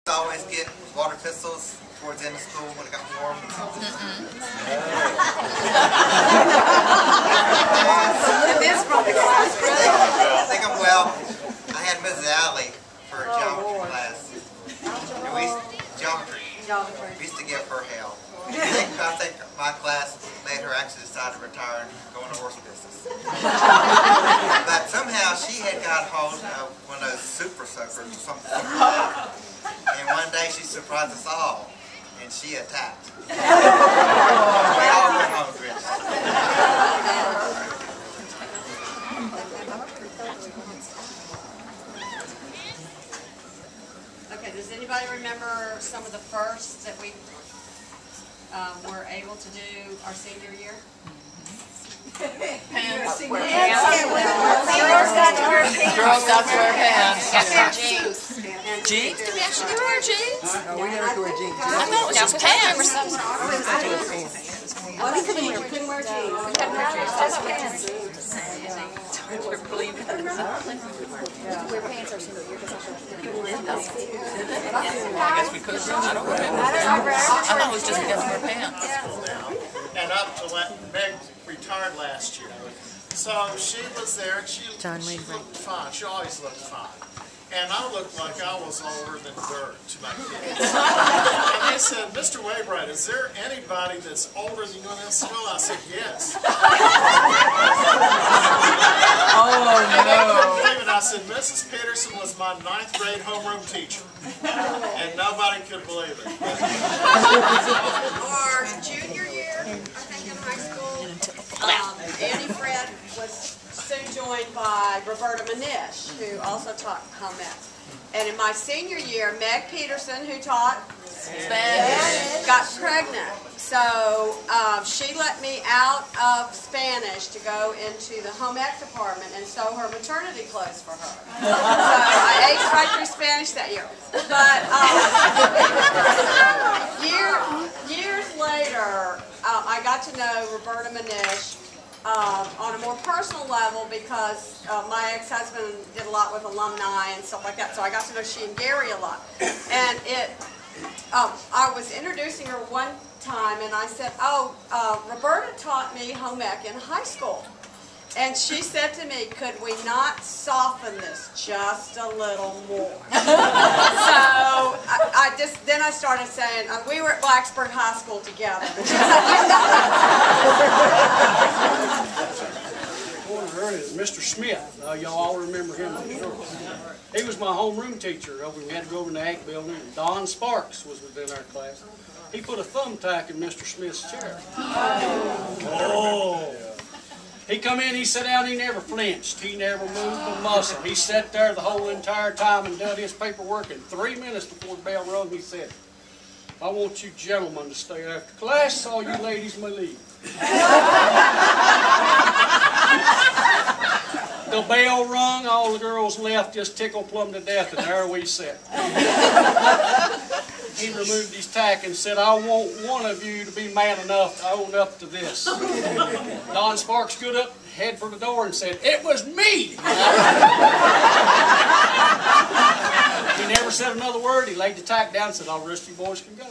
Always get water pistols towards the end of school when it got warm. I think I'm well. I had Mrs. Alley for geometry class. And geometry. We used to give her hell. I think my class made her actually decide to retire and go into horse business. But somehow she had got hold of one of those super soakers or something. And one day she surprised us all, and she attacked. We all went home rich. Okay, does anybody remember some of the firsts that we were able to do our senior year? Pants. Girls got to wear pants. Jeans. Jeans? Did we actually get to wear jeans? No, we never could wear jeans. I thought it was just pants. Well, we couldn't wear jeans. We couldn't wear jeans. Just pants. We're believing. Wear pants our senior year because I guess we could. I don't remember. I thought it was just we got to wear pants. And up to Meg retired last year. So she was there and she looked fine. She always looked fine. And I looked like I was older than dirt to my kids. And they said, Mr. Waybright, is there anybody that's older than you in this school? I said, yes. Oh, no. And I said, Mrs. Peterson was my 9th grade homeroom teacher. And nobody could believe it. Our junior year, I think, in high school, Annie Fred was soon joined by Roberta Manish, who also taught home ec. And in my senior year, Meg Peterson, who taught Spanish, got pregnant. So she let me out of Spanish to go into the home ec department and sew her maternity clothes for her. So I aced right through Spanish that year. But years later, I got to know Roberta Manish on a more personal level because my ex-husband did a lot with alumni and stuff like that, so I got to know she and Gary a lot. And I was introducing her one time and I said, Roberta taught me home ec in high school. And she said to me, could we not soften this just a little more? So then I started saying, we were at Blacksburg High School together. Mr. Smith, y'all all remember him, I'm sure. He was my homeroom teacher. We had to go over in the Ag building, and Don Sparks was within our class. He put a thumbtack in Mr. Smith's chair. Oh! He come in, he sat down, he never flinched. He never moved a muscle. He sat there the whole entire time and done his paperwork. And 3 minutes before the bell rung, he said, I want you gentlemen to stay after class, all you ladies may leave. The bell rung, all the girls left, just tickled plumb to death, and there we sat. He removed his tack and said, I want one of you to be man enough to own up to this. Don Sparks stood up, head for the door, and said, it was me! He never said another word. He laid the tack down and said, all the rest of you boys can go.